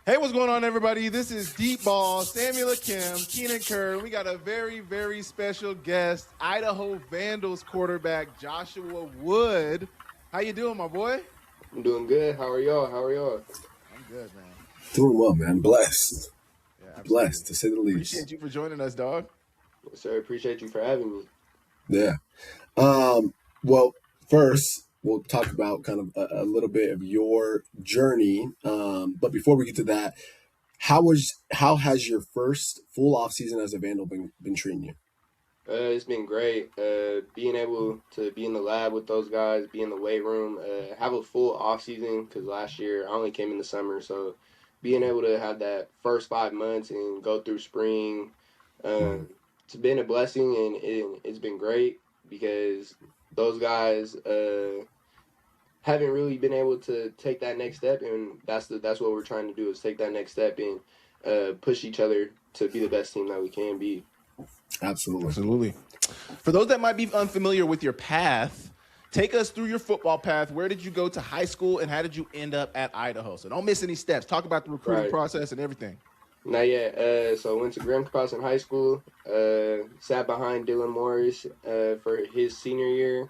Hey, what's going on, everybody? This is Deep Ball, Samuel Akem, Keenan, Curran. We got a very, very special guest, Idaho Vandals quarterback Joshua Wood. How you doing, my boy? I'm doing good. How are y'all? I'm good, man. Doing well, man. Blessed. Yeah, absolutely. Blessed, to say the least. Appreciate you for joining us, dog. Yes, sir. Appreciate you for having me. Yeah. Well, first, we'll talk about kind of a little bit of your journey. But before we get to that, how has your first full off season as a Vandal been treating you? It's been great. Being able to be in the lab with those guys, be in the weight room, have a full off season because last year I only came in the summer. So being able to have that first 5 months and go through spring, it's been a blessing and it's been great because those guys haven't really been able to take that next step, and that's what we're trying to do is take that next step and push each other to be the best team that we can be. Absolutely. For those that might be unfamiliar with your path, take us through your football path. Where did you go to high school, and how did you end up at Idaho? So don't miss any steps. Talk about the recruiting process and everything. Not yet. So I went to Graham Cross in high school. Sat behind Dylan Morris for his senior year.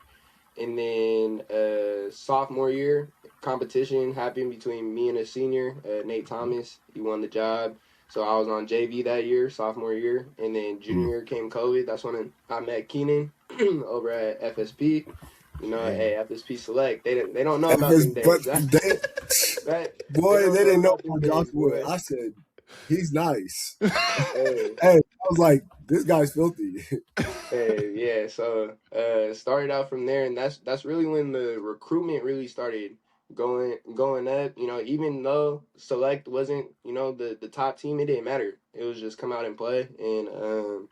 And then sophomore year, competition happened between me and a senior, Nate Thomas. He won the job. So I was on JV that year, sophomore year. And then junior year came COVID. That's when I met Keenan over at FSP. You know, hey, FSP Select. They don't know about them days. Boy, they didn't know about Joshua. I said, he's nice. Hey, I was like, this guy's filthy. Hey, yeah. So started out from there, and that's really when the recruitment really started going up. You know, even though Select wasn't, you know, the top team, it didn't matter. It was just come out and play, and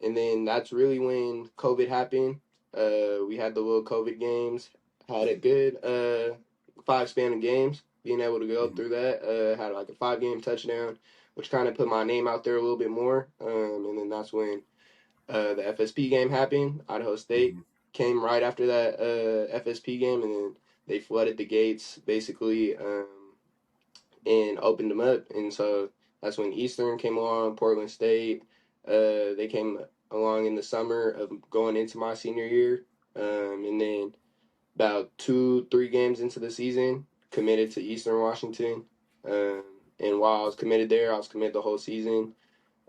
then that's really when COVID happened. We had the little COVID games, had a good 5 span of games, being able to go through that. Had like a 5-game touchdown, which kind of put my name out there a little bit more. And then that's when the FSP game happened. Idaho State came right after that FSP game, and then they flooded the gates basically and opened them up. And so that's when Eastern came along, Portland State. They came along in the summer of going into my senior year. And then about 2-3 games into the season, committed to Eastern Washington. And while I was committed there, I was committed the whole season.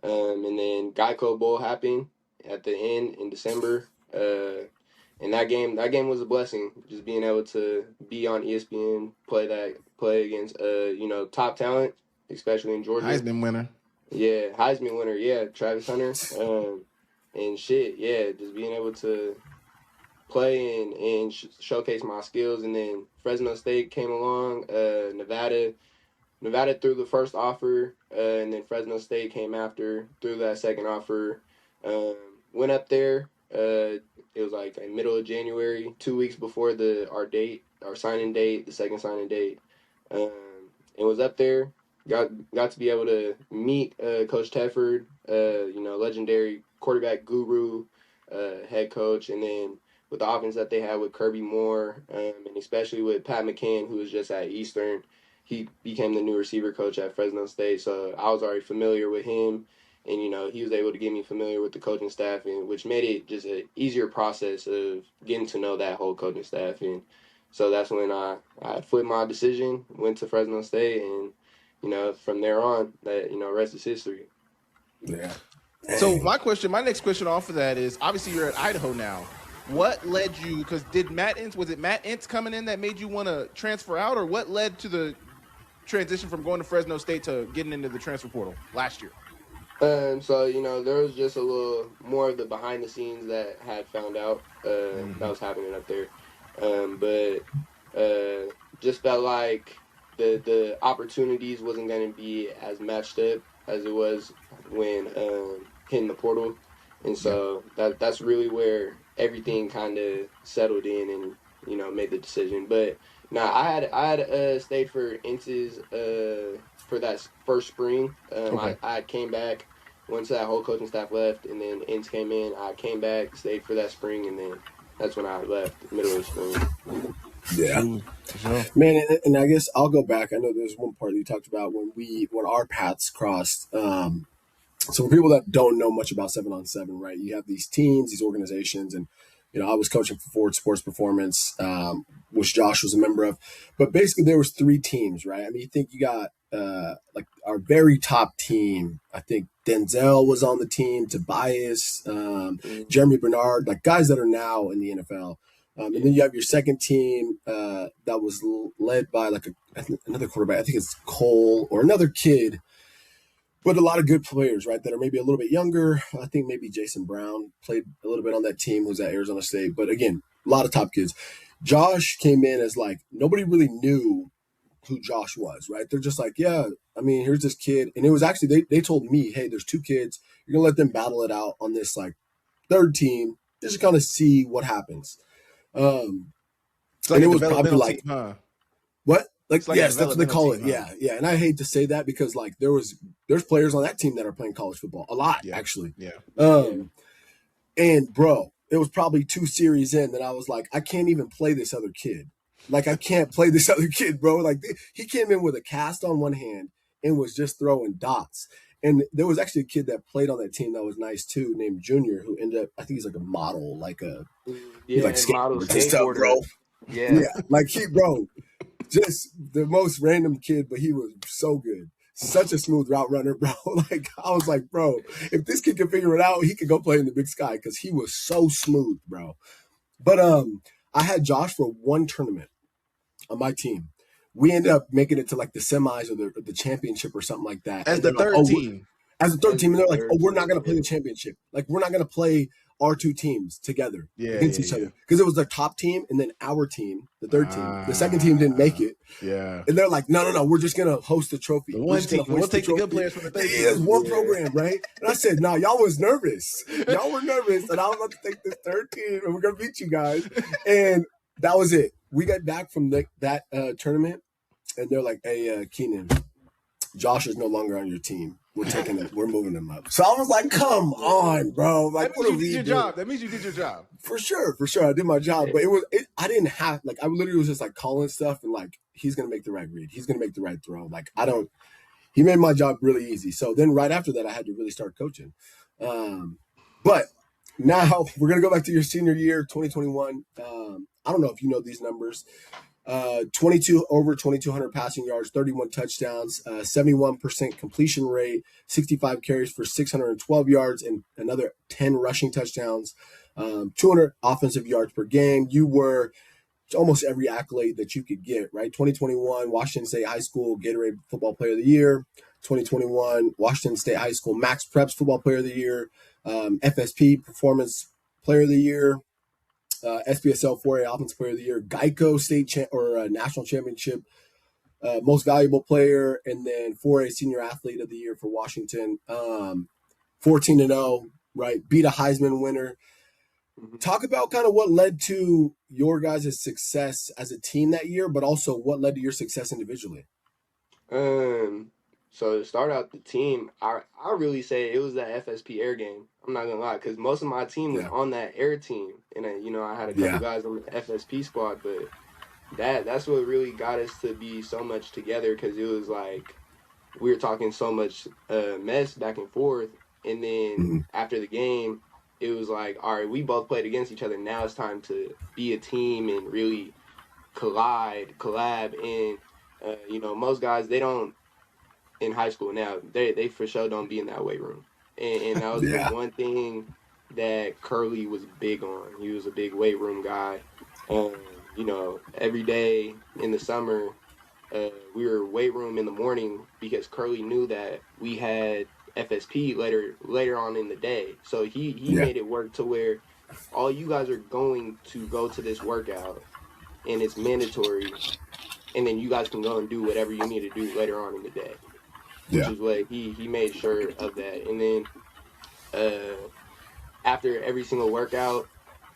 And then Geico Bowl happened at the end in December. And that game was a blessing. Just being able to be on ESPN, play against you know, top talent, especially in Georgia. Heisman winner. Yeah, Heisman winner. Yeah, Travis Hunter. And shit. Yeah, just being able to play and showcase my skills. And then Fresno State came along. Nevada threw the first offer, and then Fresno State came after, threw that second offer. Went up there. It was like in middle of January, 2 weeks before our signing date, the second signing date. And was up there. Got to be able to meet Coach Tefford, you know, legendary quarterback guru, head coach, and then with the offense that they had with Kirby Moore, and especially with Pat McCann, who was just at Eastern. He became the new receiver coach at Fresno State, so I was already familiar with him, and you know he was able to get me familiar with the coaching staff, and which made it just an easier process of getting to know that whole coaching staff, and so that's when I flipped my decision, went to Fresno State, and you know from there on, that you know rest is history. Yeah. So my next question off of that is, obviously you're at Idaho now. What led you, because was it Matt Entz coming in that made you want to transfer out, or what led to the transition from going to Fresno State to getting into the transfer portal last year? So, you know, there was just a little more of the behind the scenes that had found out that was happening up there. But just felt like the opportunities wasn't going to be as matched up as it was when hitting the portal. And so that's really where everything kind of settled in and, you know, made the decision. But now I had stayed for Inces for that first spring. I came back once that whole coaching staff left, and then Ince came in. I came back, stayed for that spring, and then that's when I left, middle of the spring. Yeah. For sure. Man, and I guess I'll go back. I know there's one part that you talked about when our paths crossed. So for people that don't know much about 7-on-7, right? You have these teams, these organizations, and I was coaching for Ford Sports Performance, which Josh was a member of. But basically, there was 3 teams, right? I mean, you think you got like our very top team. I think Denzel was on the team, Tobias, Jeremy Bernard, like guys that are now in the NFL. And then you have your second team that was led by like another quarterback. I think it's Cole or another kid, but a lot of good players, right, that are maybe a little bit younger. I think maybe Jason Brown played a little bit on that team, who's at Arizona State. But again, a lot of top kids. Josh came in as like nobody really knew who Josh was, right? They're just like, yeah, I mean, here's this kid. And it was actually, they told me, hey, there's 2 kids. You're going to let them battle it out on this like third team just to kind of see what happens. It's like And a it was probably developmental like, team, huh? what? Like, It's like a yes, that's what they developmental call team, it. huh? Yeah, yeah. And I hate to say that because like there's players on that team that are playing college football a lot, Yeah. actually. Yeah. And bro, it was probably 2 series in that I was like, I can't even play this other kid. Like I can't play this other kid, bro. Like he came in with a cast on one hand and was just throwing dots. And there was actually a kid that played on that team that was nice too, named Junior, who ended up, I think he's like a model, like he like model skateboards and stuff, bro. skateboarder. Yeah. Yeah, like bro, just the most random kid, but he was so good. Such a smooth route runner, bro. Like I was like, bro, if this kid can figure it out, he could go play in the Big Sky because he was so smooth, bro. But I had Josh for 1 tournament on my team. We ended up making it to like the semis or the championship or something like that. As And the they're like, third team. as a third As team, and the they're like, third oh, we're not team, going to play yeah. the championship. Like, we're not going to play our 2 teams together Yeah, against yeah, each yeah. other. Because it was their top team and then our team, the third team. The second team didn't make it. Yeah. And they're like, no, we're just going to host the trophy. The We're one just gonna team. We'll hoist take the good trophy. players from the third Yeah, it's team. one Yeah. program, right? And I said, nah, y'all was nervous. Y'all were nervous that I was about to take this third team and we're going to beat you guys. And that was it. We got back from that tournament and they're like, hey, Keenan, Josh is no longer on your team. We're moving him up. So I was like, come on, bro. Like, That what means are you did we your doing? job. That means you did your job. For sure. I did my job, but I didn't have, like, I literally was just like calling stuff and like, he's going to make the right read. He's going to make the right throw. Like, he made my job really easy. So then right after that, I had to really start coaching. But now we're going to go back to your senior year, 2021. I don't know if you know these numbers. 2,200 passing yards, 31 touchdowns, 71% completion rate, 65 carries for 612 yards, and another 10 rushing touchdowns, 200 offensive yards per game. You were almost every accolade that you could get, right? 2021 Washington State High School Gatorade Football Player of the Year, 2021 Washington State High School Max Preps Football Player of the Year, FSP Performance Player of the Year, SPSL 4A Offensive Player of the Year, Geico State National Championship Most Valuable Player, and then 4A Senior Athlete of the Year for Washington. 14-0, right? Beat a Heisman winner. Talk about kind of what led to your guys' success as a team that year, but also what led to your success individually. So to start out the team, I really say it was that FSP Air game. I'm not gonna lie, because most of my team was on that Air team, and I had a couple guys on the FSP squad, but that's what really got us to be so much together, because it was like we were talking so much mess back and forth, and then after the game, it was like, all right, we both played against each other. Now it's time to be a team and really collab, and most guys, they don't in high school now. They for sure don't be in that weight room, and that was the one thing that Curly was big on. He was a big weight room guy. Every day in the summer, we were weight room in the morning because Curly knew that we had FSP later on in the day. So he made it work to where all you guys are going to go to this workout and it's mandatory, and then you guys can go and do whatever you need to do later on in the day. Which is what he made sure of that. And then after every single workout,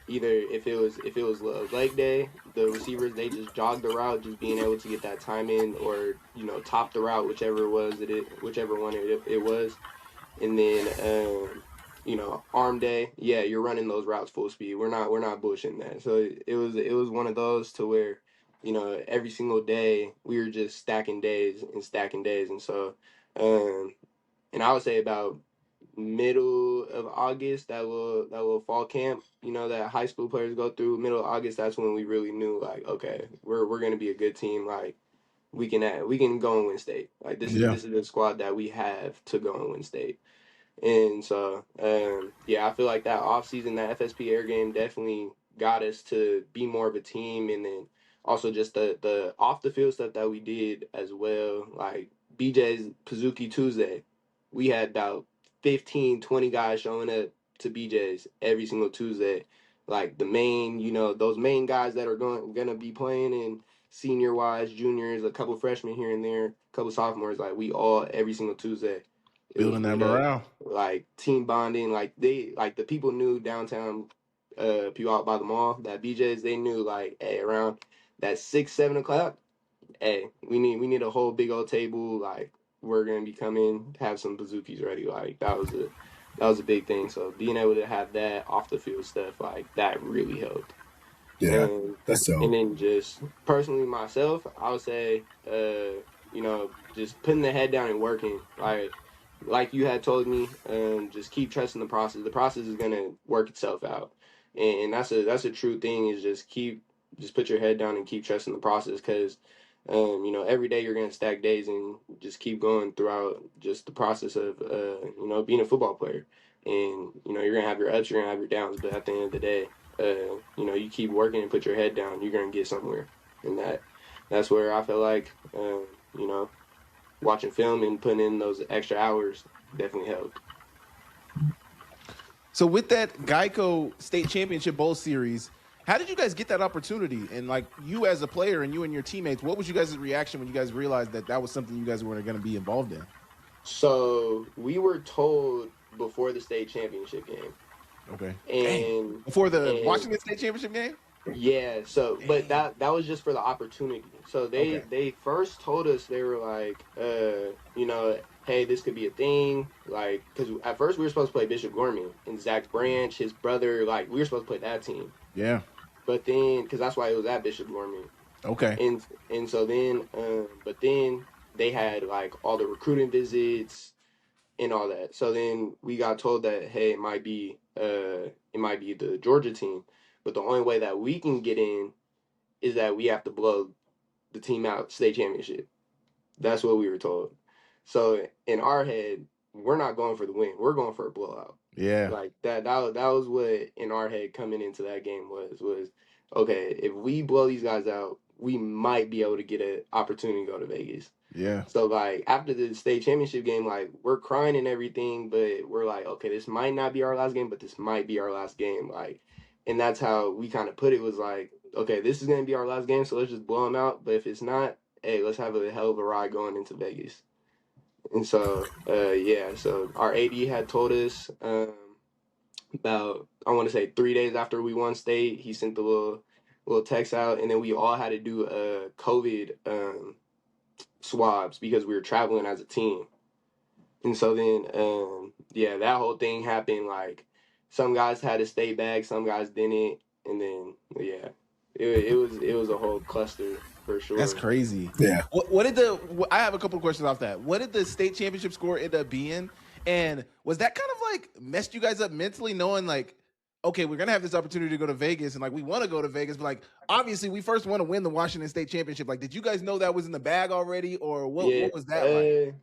either if it was leg day, the receivers, they just jogged the route, just being able to get that time in, or top the route, whichever one it was. And then arm day, you're running those routes full speed. We're not bullshitting that. So it was one of those to where every single day we were just stacking days and stacking days. And so, and I would say about middle of August, that little fall camp, that high school players go through, middle of August, that's when we really knew, like, okay, we're gonna be a good team. Like, we can go and win state. Like, this is Yeah. this is the squad that we have to go and win state. And so, yeah, I feel like that offseason, that FSP air game definitely got us to be more of a team. And then also just the off the field stuff that we did as well. Like BJ's Pazuki Tuesday, we had about 15, 20 guys showing up to BJ's every single Tuesday. Like the main, those main guys that are gonna be playing in senior wise, juniors, a couple freshmen here and there, a couple sophomores. Like we all every single Tuesday. It was Building that lit up, morale. like team bonding. Like the people knew downtown, people out by the mall, that BJ's, they knew, like, hey, around that 6, 7 o'clock, hey, we need a whole big old table. Like, we're gonna be coming, have some bazookies ready. Like that was a big thing. So being able to have that off the field stuff, like that really helped. Yeah, And that's and so. then just personally myself, I would say, just putting the head down and working. Like you had told me, just keep trusting the process. The process is gonna work itself out, and that's a true thing. Is just put your head down and keep trusting the process, because every day you're gonna stack days and just keep going throughout just the process of being a football player. And you're gonna have your ups, you're gonna have your downs, but at the end of the day, you keep working and put your head down, you're gonna get somewhere. And that's where I feel like, watching film and putting in those extra hours definitely helped. So with that Geico State Championship Bowl series, how did you guys get that opportunity? And like you as a player and you and your teammates, what was you guys' reaction when you guys realized that that was something you guys were going to be involved in? So we were told before the state championship game, Okay. Dang. and Before the and Washington State Championship game? yeah, so but Dang. that was just for the opportunity. So they Okay. they first told us, they were like, hey, this could be a thing. Like, because at first we were supposed to play Bishop Gorman and Zach Branch, his brother. Like, we were supposed to play that team. Yeah. But then, because that's why it was at Bishop Gorman. Okay. And so then, but then they had like all the recruiting visits and all that. So then we got told that, hey, it might be the Georgia team, but the only way that we can get in is that we have to blow the team out state championship. That's what we were told. So in our head, we're not going for the win. We're going for a blowout. Yeah. Like that was what in our head coming into that game was okay, if we blow these guys out, we might be able to get an opportunity to go to Vegas. Yeah. So like after the state championship game, like we're crying and everything, but we're like, okay, this might not be our last game, but this might be our last game. Like, and that's how we kind of put it, was like, okay, this is gonna be our last game, so let's just blow them out. But if it's not, hey, let's have a hell of a ride going into Vegas. And so, yeah, so our AD had told us, about, I want to say 3 days after we won state, he sent the little text out, and then we all had to do COVID swabs because we were traveling as a team. And so then, yeah, that whole thing happened. Like, some guys had to stay back, some guys didn't, and then, yeah, it was a whole cluster for That's sure. crazy. Yeah. What did I have a couple of questions off that. What did the state championship score end up being? And was that kind of like messed you guys up mentally, knowing like, okay, we're gonna have this opportunity to go to Vegas, and like we want to go to Vegas, but like obviously we first want to win the Washington State Championship. Like, did you guys know that was in the bag already, or what? Yeah. What was that like?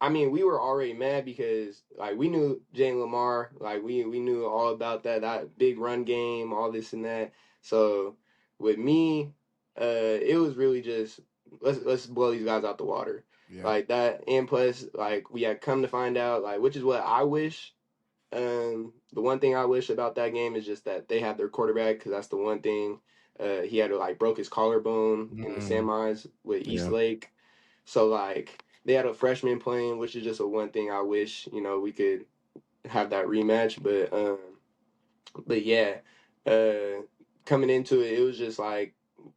I mean, we were already mad because like we knew Jane Lamar, like we knew all about that big run game, all this and that. So with me, it was really just, let's blow these guys out the water. Yeah. Like that, and plus like we had come to find out, like, which is what I wish. The one thing I wish about that game is just that they had their quarterback, because that's the one thing. He had to, like, broke his collarbone in the semis with Yeah. Eastlake. So like they had a freshman playing, which is just a one thing I wish, we could have that rematch. But yeah, coming into it, it was just like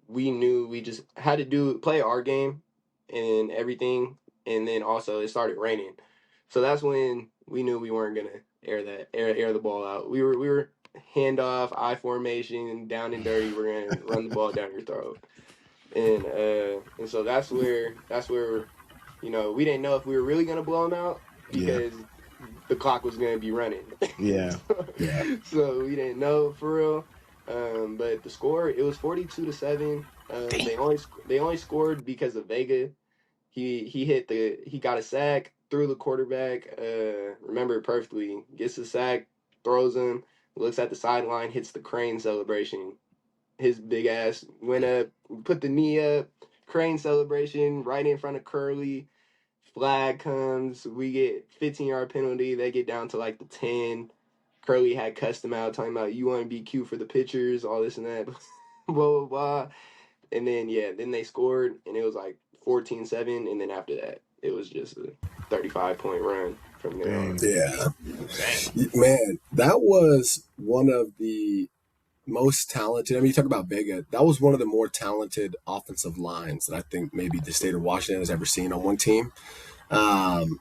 we knew we just had to play our game and everything, and then also it started raining, so that's when we knew we weren't gonna air the ball out. We were handoff, I formation, down and dirty. We're gonna run the ball down your throat. and so that's where we didn't know if we were really gonna blow them out Yeah. because the clock was gonna be running. Yeah. so, Yeah. so we didn't know for real. But the score, it was 42-7. They only scored because of Vega. He got a sack, threw the quarterback. Remember it perfectly. Gets the sack, throws him, looks at the sideline, hits the crane celebration. His big ass went up, put the knee up, crane celebration right in front of Curly. Flag comes, we get 15-yard penalty. They get down to like the 10. Curly had cussed him out, talking about you want to be cute for the pictures, all this and that, blah blah blah. And then then they scored, and it was like 14-7. And then after that, it was just a 35-point run from there on. Dang. Yeah. Dang. Man, that was one of the most talented. I mean, you talk about Vega. That was one of the more talented offensive lines that I think maybe the state of Washington has ever seen on one team. Um,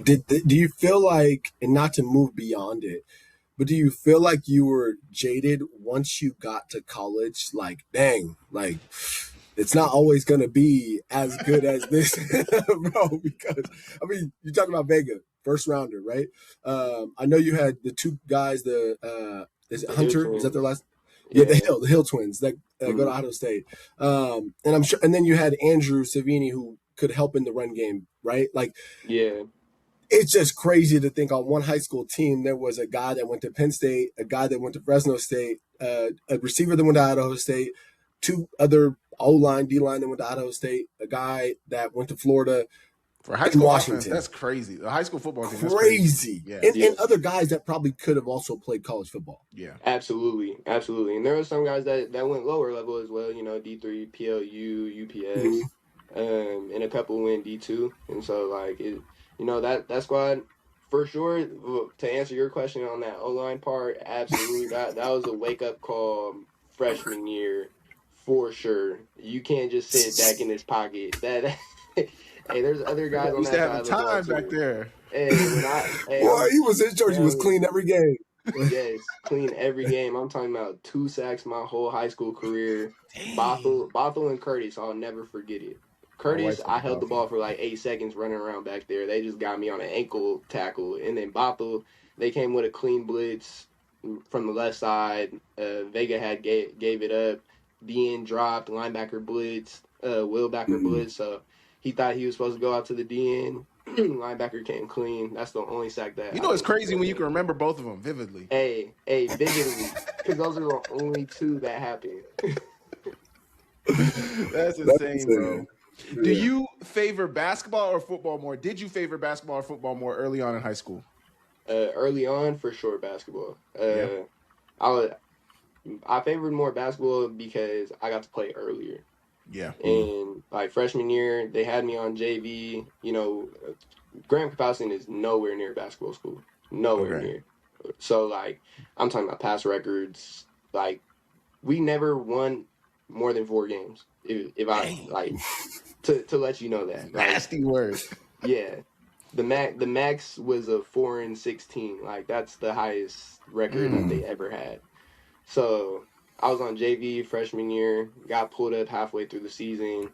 do you feel like, and not to move beyond it, but do you feel like you were jaded once you got to college? Like, dang, like it's not always going to be as good as this, bro. Because I mean, you talk about Vega, first rounder, right? I know you had the two guys. Is it The Hill Hunter? Is that their twins. last? Yeah, Yeah. the Hill twins that go to Mhm. Idaho State. And I'm sure, and then you had Andrew Savini who could help in the run game, right? Like, Yeah. it's just crazy to think on one high school team there was a guy that went to Penn State, a guy that went to Fresno State, a receiver that went to Idaho State, two other O-line, D-line that went to Idaho State, a guy that went to Florida, For high in school offense, Washington. that's crazy. The high school football team, that's crazy. Crazy. Yeah. And, Yeah. and other guys that probably could have also played college football. Yeah. Absolutely. And there were some guys that went lower level as well, D3, PLU, UPS, and a couple went D2. And so like that squad for sure, to answer your question on that O-line part, absolutely that was a wake up call freshman year for sure. You can't just sit back in his pocket. That hey, there's other guys We on used to that have side the of the ball time back too. there. Hey, Boy, he was in charge. He was telling clean every game. Yes, clean every game. I'm talking about 2 sacks my whole high school career. Dang. Bothell and Curtis, I'll never forget it. Curtis, wife I was held the Bothell. ball for like 8 seconds running around back there. They just got me on an ankle tackle. And then Bothell, they came with a clean blitz from the left side. Vega had gave it up. DN dropped, linebacker blitz, Will backer blitz. So he thought he was supposed to go out to the DN. Linebacker came clean. That's the only sack that You know, it's happened crazy that when you game. can remember both of them vividly. Hey, vividly, because those are the only 2 that happened. That's insane, bro. Do Yeah. you favor basketball or football more? Did you favor basketball or football more early on in high school? Early on, for sure, basketball. Yeah. I favored more basketball because I got to play earlier. Yeah. And like freshman year, they had me on JV. Graham Kapowsin is nowhere near basketball school. Nowhere Okay. near. So like, I'm talking about past records. Like, we never won more than 4 games. If I Dang. like to let you know that. Like, Nasty word. yeah. The max was a 4-16. Like, that's the highest record that they ever had. So I was on JV freshman year, got pulled up halfway through the season,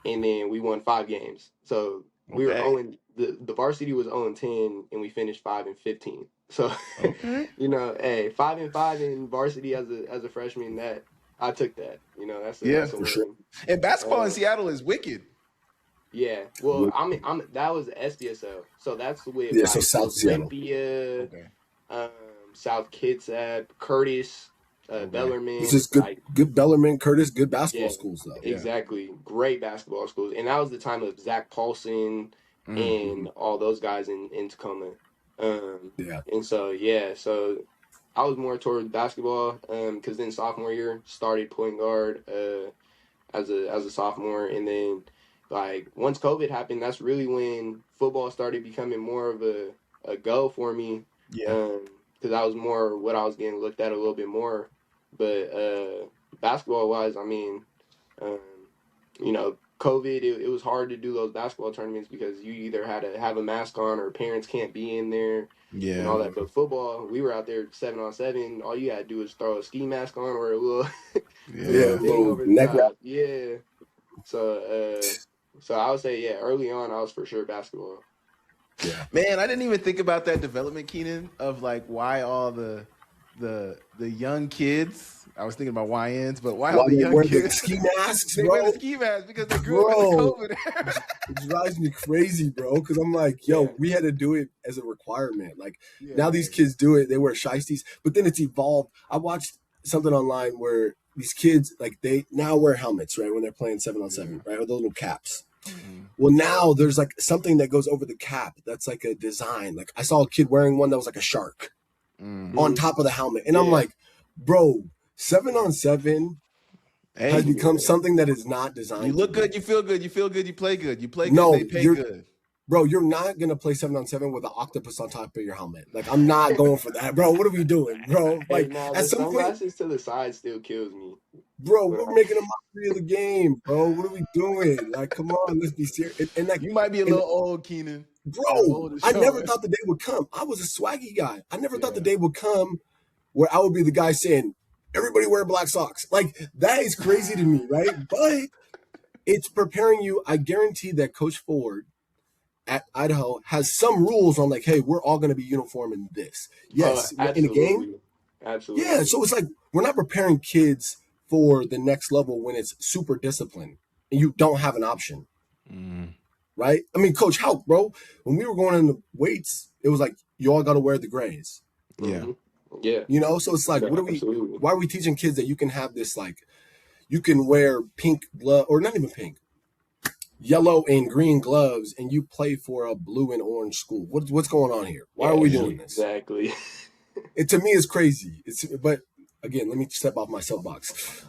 and then we won 5 games. So we were Okay. the varsity was 0-10, and we finished 5-15. So Okay. hey, 5-5 in varsity as a freshman, that I took that. That's Yeah, that's a for win. sure. And basketball in Seattle is wicked. Yeah, well, I'm that was SBSL, so that's with Yeah, so like South Seattle. Olympia, Okay. South Kitsap, Curtis, Okay. Bellarmine. This is good. Like, Good Bellarmine, Curtis. Good basketball yeah, schools, though. Yeah. exactly. Great basketball schools, and that was the time of Zach Paulson and all those guys in Tacoma. Yeah. And so so I was more toward basketball, because then sophomore year started point guard, as a sophomore, and then like once COVID happened, that's really when football started becoming more of a go for me. Yeah. Because I was more what I was getting looked at a little bit more, but basketball wise, I mean, COVID, it was hard to do those basketball tournaments because you either had to have a mask on or parents can't be in there and all Yeah. that. But football, we were out there 7-on-7. All you had to do is throw a ski mask on or a little Yeah, Thing little over the neck wrap. top. Yeah. So I would say, yeah, early on I was for sure basketball. Yeah. Man, I didn't even think about that development, Keenan, of like why all the young kids. I was thinking about YNs, but why all Why the they young wear the kids ski masks, they wear the bro? ski masks because they grew up in the Bro, COVID era. it drives me crazy, bro. Because I'm like, Yeah. yo, we had to do it as a requirement. Like Yeah, now these right. kids do it. They wear shiesties, but then it's evolved. I watched something online where these kids like they now wear helmets, right, when they're playing 7-on-7, right, with those little caps. Mhm. Well, now there's like something that goes over the cap that's like a design. Like I saw a kid wearing one that was like a shark Mm. on top of the helmet, and I'm Yeah. like, bro, 7-on-7 has Hey, become Yeah. something that is not designed. you look to be. good, you feel good, you feel good, you play good. You play No, good, they pay you're good. bro, you're not gonna play 7-on-7 with an octopus on top of your helmet. Like I'm not going for that, bro. What are we doing, bro? Hey, Like now at the some point, sunglasses to the side still kills me. bro, When we're I, making a mockery of the game, bro. What are we doing? Like, come on, let's be serious. And like, You might be a and little old, Keenan. The bro, old is I never showing. thought the day would come. I was a swaggy guy. I never thought the Yeah. day would come where I would be the guy saying, everybody wear black socks. Like, that is crazy to me, right? But it's preparing you. I guarantee that Coach Ford at Idaho has some rules on, like, hey, we're all going to be uniform in this. Yes, in a game. absolutely. Yeah, Absolutely. so it's like we're not preparing kids for the next level when it's super disciplined and you don't have an option. Mm. Right? I mean, Coach Houck, bro, when we were going in the weights, it was like you all got to wear the grays. Yeah. Mhm. Yeah. You know, so it's like, Yeah, what are we? absolutely. Why are we teaching kids that you can have this like, you can wear pink glove or not even pink, yellow and green gloves, and you play for a blue and orange school? What's going on here? Why Yeah, are we doing this? exactly. It to me is crazy. But again, let me step off my soapbox.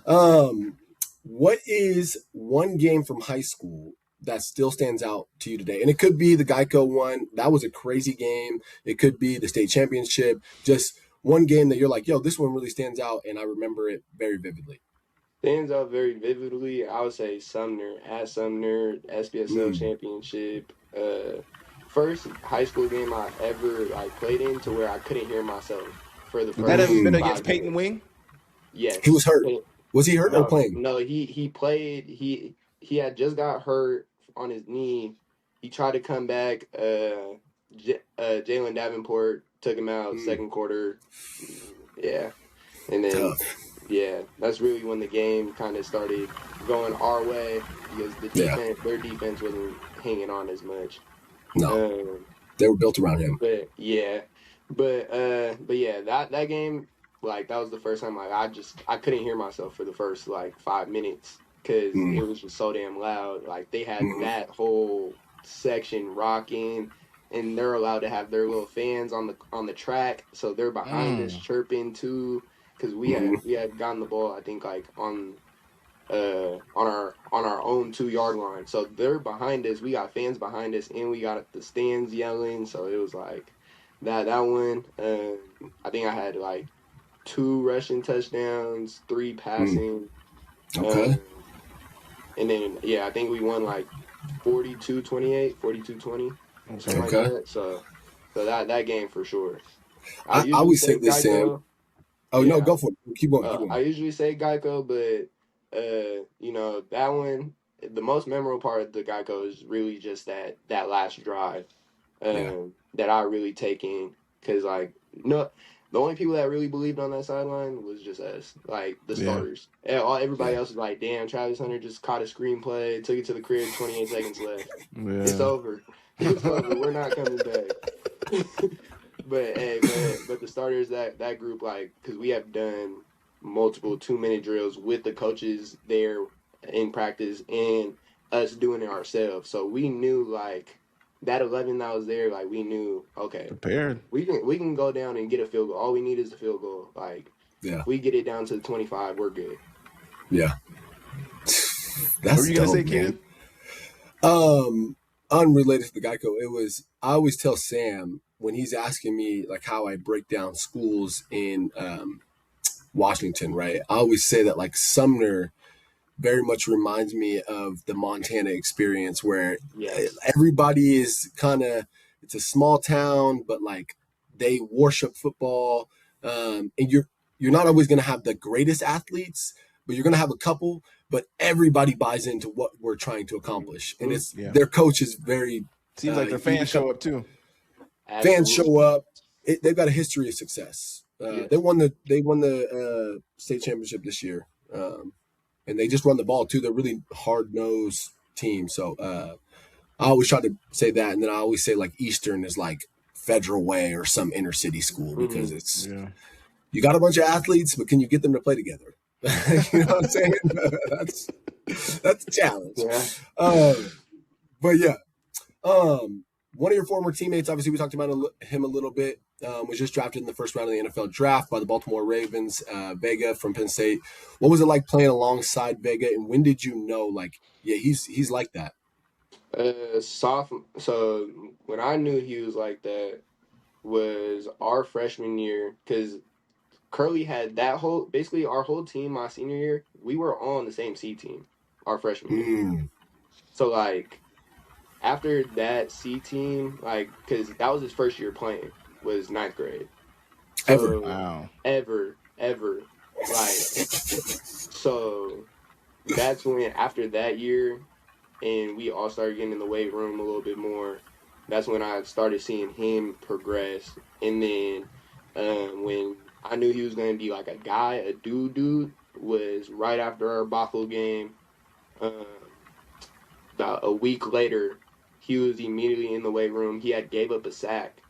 What is one game from high school that still stands out to you today? And it could be the Geico one. That was a crazy game. It could be the state championship. Just one game that you're like, yo, this one really stands out, and I remember it very vividly. Stands out very vividly. I would say Sumner at Sumner SPSL championship. First high school game I ever like played in to where I couldn't hear myself for the Would that first have been 5 against Peyton minutes. Wing? Yes. He was hurt. Pey- Was he hurt or No, playing? no, he played. He had just got hurt on his knee. He tried to come back. Jalen Davenport took him out second quarter. Yeah, and then Tough. yeah, that's really when the game kind of started going our way because the defense, their defense wasn't hanging on as much. No, they were built around him. But yeah, but yeah, that game, like that was the first time like I couldn't hear myself for the first like 5 minutes because it was just so damn loud. Like they had that whole section rocking, and they're allowed to have their little fans on the track, so they're behind us chirping too. Because we had gotten the ball, I think like on our own 2 yard line. So they're behind us. We got fans behind us, and we got the stands yelling. So it was like that one. I think I had like 2 rushing touchdowns, 3 passing. Okay. And then yeah, I think we won like 42-28, 42-20, something like that. So that game for sure. I always say this, Sam. Oh Yeah, no, go for it. Keep going. I usually say Geico, but you know that one. The most memorable part of the Geico is really just that last drive that I really take in because like no, the only people that really believed on that sideline was just us, like the starters. Everybody else was like, "Damn, Travis Hunter just caught a screenplay, took it to the crib, 28 seconds left. It's over. It's over. We're not coming back." But hey, but the starters that group like because we have done multiple 2-minute drills with the coaches there in practice and us doing it ourselves. So we knew like that 11 that was there, like we knew okay, Prepared. we can go down and get a field goal. All we need is the field goal. Like if we get it down to the 25, we're good. Yeah. That's what were you gonna dope, say, Keenan? Unrelated to the Geico, I always tell Sam when he's asking me like how I break down schools in Washington, right? I always say that like Sumner very much reminds me of the Montana experience where everybody is kind of, it's a small town, but like they worship football. And you're not always going to have the greatest athletes, but you're going to have a couple, but everybody buys into what we're trying to accomplish. And it's Yeah. their coach is very Seems like their you fans show become- up too. fans Absolutely. show up. They've got a history of success. Yes. They won the state championship this year, and they just run the ball too. They're really hard nosed team. So I always try to say that, and then I always say like Eastern is like Federal Way or some inner city school because it's you got a bunch of athletes, but can you get them to play together? You know what I'm saying? that's a challenge. Yeah. But yeah. One of your former teammates, obviously we talked about him a little bit, was just drafted in the first round of the NFL draft by the Baltimore Ravens, Vega from Penn State. What was it like playing alongside Vega, and when did you know, like, yeah, he's like that? Sophomore. So when I knew he was like that was our freshman year, because Curly had basically our whole team my senior year. We were on the same C team our freshman year. So like after that C team, like because that was his first year playing, was ninth grade. So, Wow. Ever. Like so that's when after that year and we all started getting in the weight room a little bit more. That's when I started seeing him progress. And then when I knew he was going to be like a dude, was right after our Bothell game. About a week later, he was immediately in the weight room. He had gave up a sack,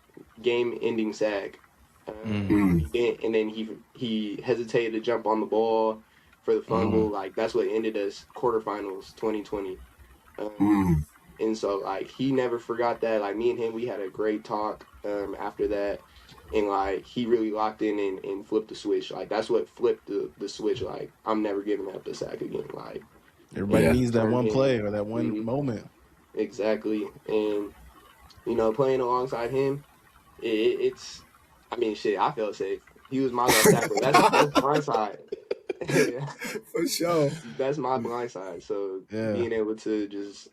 game-ending sack. And then he hesitated to jump on the ball for the fumble. Like that's what ended us quarterfinals 2020. And so like he never forgot that. Like me and him, we had a great talk after that, and like he really locked in and flipped the switch. Like that's what flipped the switch. Like I'm never giving up the sack again. Like Everybody needs that one play or that one moment. Exactly, and you know playing alongside him, it's. I mean, shit. I felt safe. He was my left tackle. That's blind side. For sure. That's my blind side. So being able to just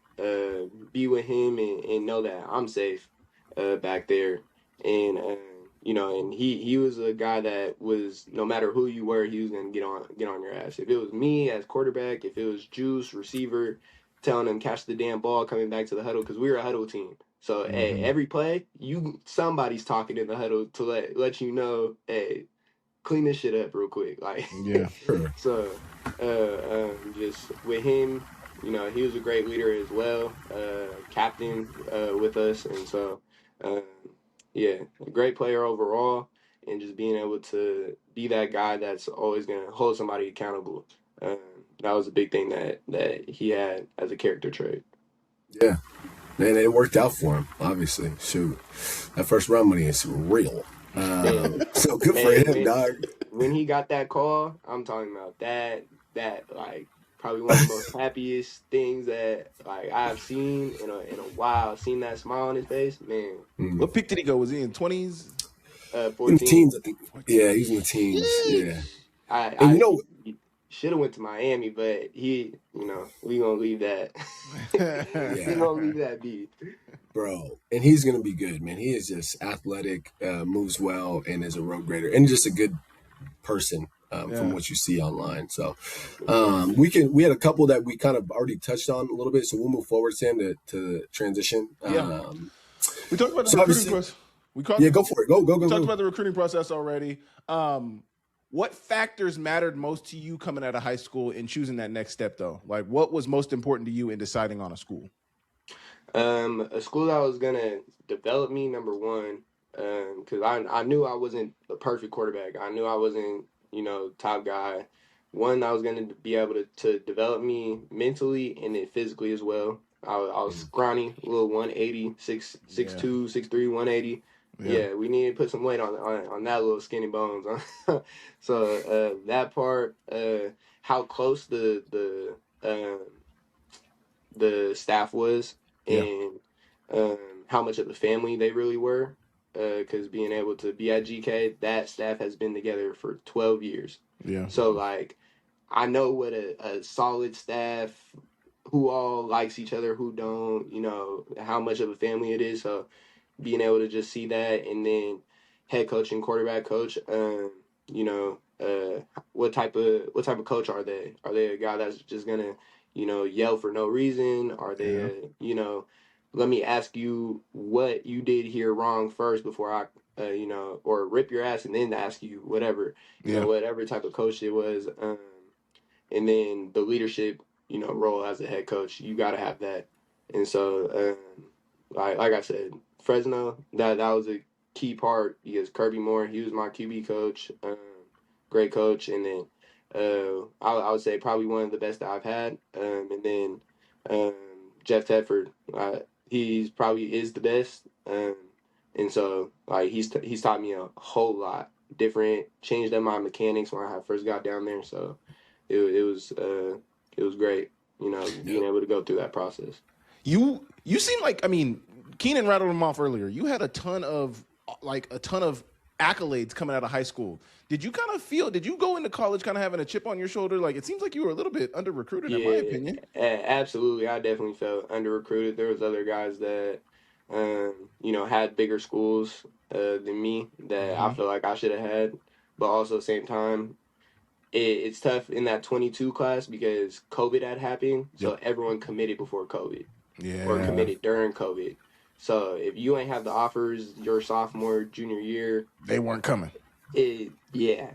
be with him and know that I'm safe back there, and you know, and he was a guy that was no matter who you were, he was gonna get on your ass. If it was me as quarterback, if it was Juice receiver, telling him catch the damn ball coming back to the huddle because we were a huddle team. So hey, every play, somebody's talking in the huddle to let you know, hey, clean this shit up real quick. Like so just with him, you know, he was a great leader as well, captain with us, and so yeah, a great player overall, and just being able to be that guy that's always gonna hold somebody accountable. That was a big thing that he had as a character trait. Yeah. And it worked out for him, obviously. Shoot, that first round money is real. So good for him, dog. When he got that call, I'm talking about that like probably one of the most happiest things that like I've seen in a while. Seen that smile on his face, man. What pick did he go? Was he in 20s? 14. In the teens, I think. Yeah, he's in the teens. Yeah. He should have went to Miami, but we gonna leave that. We gonna leave that be. Bro, and he's gonna be good, man. He is just athletic, moves well, and is a road grader, and just a good person from what you see online. So we had a couple that we kind of already touched on a little bit, so we'll move forward, Sam, to transition. We talked about the recruiting process. Go for it. Go. We talked about the recruiting process already. What factors mattered most to you coming out of high school in choosing that next step, though? Like, what was most important to you in deciding on a school? A school that was gonna develop me, number one, because I knew I wasn't the perfect quarterback. I knew I wasn't, top guy. One, I was gonna be able to develop me mentally and then physically as well. I was scrawny, a little 180, 6'2", 6'3", 180. Yeah, we need to put some weight on that little skinny bones. So that part, how close the staff was, and how much of a family they really were. Because being able to be at GK, that staff has been together for 12 years. Yeah. So like, I know what a solid staff, who all likes each other, who don't, how much of a family it is. So being able to just see that, and then head coach and quarterback coach, what type of coach are they? Are they a guy that's just gonna, yell for no reason? Are they Yeah. let me ask you what you did here wrong first before I, or rip your ass and then ask you whatever, Yeah. whatever type of coach it was. And then the leadership, role as a head coach, you got to have that. And so, like I said, Fresno, that was a key part because Kirby Moore, he was my QB coach, great coach, and then I would say probably one of the best that I've had. And then Jeff Tedford, he's probably is the best. And so like he's taught me a whole lot different, changed up my mechanics when I first got down there. So it was great, being able to go through that process. You seem like, I mean, Keenan rattled them off earlier. You had a ton of accolades coming out of high school. Did you go into college kind of having a chip on your shoulder? Like, it seems like you were a little bit under recruited, in my opinion. Absolutely. I definitely felt under recruited. There was other guys that, had bigger schools than me that I feel like I should have had. But also at the same time, it's tough in that 22 class because COVID had happened. So everyone committed before COVID. Or committed during COVID. So if you ain't have the offers your sophomore, junior year, they weren't coming. Yeah.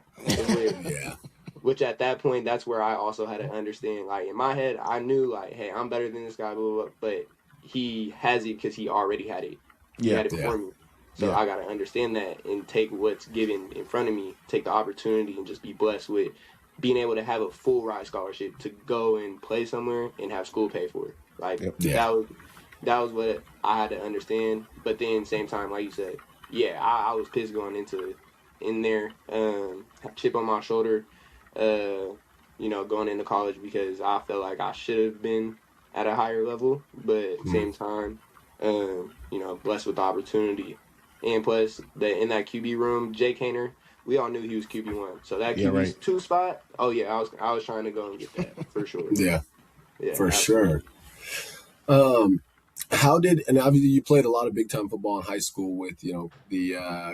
Which at that point, that's where I also had to understand. Like in my head, I knew like, hey, I'm better than this guy, blah, blah, blah, but he has it because he already had it. He had it before me. So I got to understand that and take what's given in front of me, take the opportunity, and just be blessed with being able to have a full ride scholarship to go and play somewhere and have school pay for it. Like that was what I had to understand. But then same time, like you said, I was pissed going in there, chip on my shoulder, going into college because I felt like I should have been at a higher level. But at the same time, blessed with the opportunity. And plus, in that QB room, Jay Kaner, we all knew he was QB1. So that QB2 spot, I was trying to go and get that for sure. Yeah, for absolutely. Sure. And obviously you played a lot of big time football in high school with, the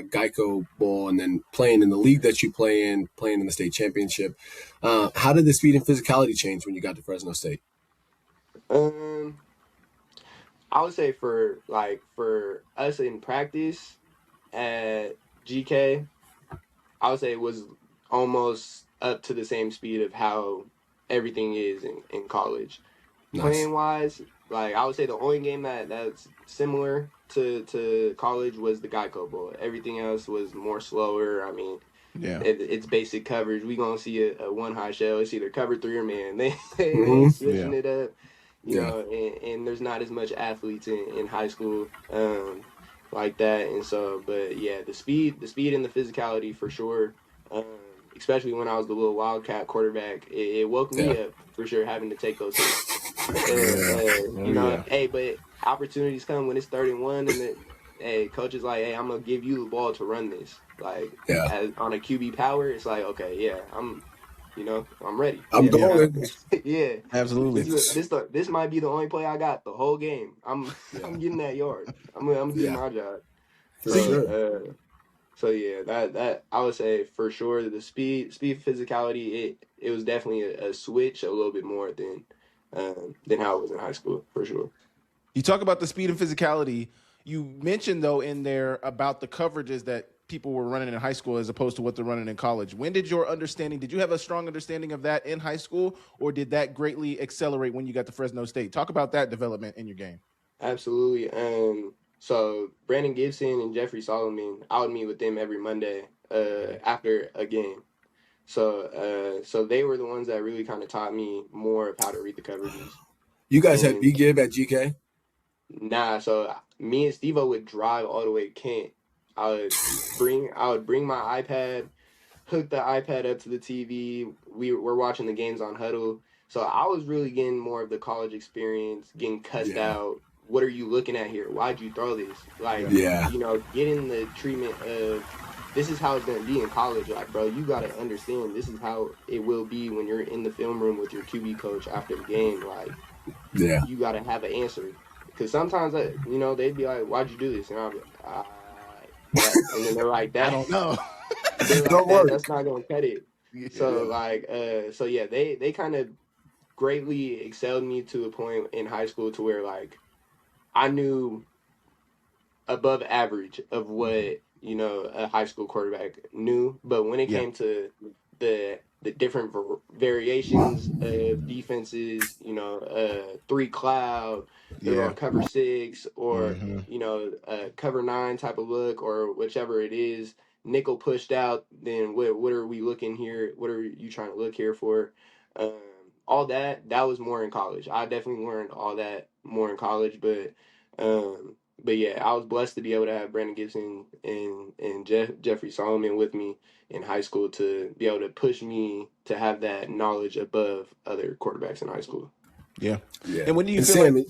Geico Bowl and then playing in the league that you playing in the state championship. How did the speed and physicality change when you got to Fresno State? I would say for us in practice at GK, I would say it was almost up to the same speed of how everything is in college. Nice. Playing wise, like I would say the only game that's similar to college was the Geico Bowl. Everything else was more slower. I mean, it's basic coverage. We gonna see a one high shell. It's either cover 3 or man. They switching it up. You know, and there's not as much athletes in high school like that. And so, but yeah, the speed and the physicality for sure. Especially when I was the little wildcat quarterback, it woke me up for sure having to take those hits. Hey, but opportunities come when it's 3rd and 1, and coach is like, hey, I'm gonna give you the ball to run this. Like on a QB power, it's like, okay, I'm ready. I'm going. Yeah, absolutely. This might be the only play I got the whole game. I'm getting that yard. I'm doing my job. For sure. So yeah, that I would say for sure the speed physicality it was definitely a switch a little bit more than how it was in high school for sure. You talk about the speed and physicality. You mentioned though in there about the coverages that people were running in high school as opposed to what they're running in college. When did you have a strong understanding of that in high school, or did that greatly accelerate when you got to Fresno State? Talk about that development in your game. Absolutely. So Brandon Gibson and Jeffrey Solomon, I would meet with them every Monday after a game. So they were the ones that really kind of taught me more of how to read the coverages. You guys had B-Gib at GK? Nah, so me and Steve-O would drive all the way to Kent. I would bring my iPad, hook the iPad up to the TV. We're watching the games on Huddle. So I was really getting more of the college experience, getting cussed out. What are you looking at here? Why'd you throw this? Like, getting the treatment of this is how it's going to be in college. Like, bro, you got to understand this is how it will be when you're in the film room with your QB coach after the game. Like, you got to have an answer. Because sometimes, they'd be like, why'd you do this? And I'll be like, and then they're like, that. I don't know. Don't worry. That's not going to cut it. So Yeah. so yeah, they kind of greatly excelled me to a point in high school to where like I knew above average of what a high school quarterback knew. But when it Yeah. came to the different variations of defenses, three cloud, they're Yeah. going cover six, or Hmm. cover nine type of look, or whichever it is. Nickel pushed out. Then what are we looking here? What are you trying to look here for? Um, all that was more in college. I definitely learned all that more in college, um, but yeah, I was blessed to be able to have Brandon Gibson and Jeffrey Solomon with me in high school to be able to push me to have that knowledge above other quarterbacks in high school. Yeah. Yeah. And when do you And feel like? Go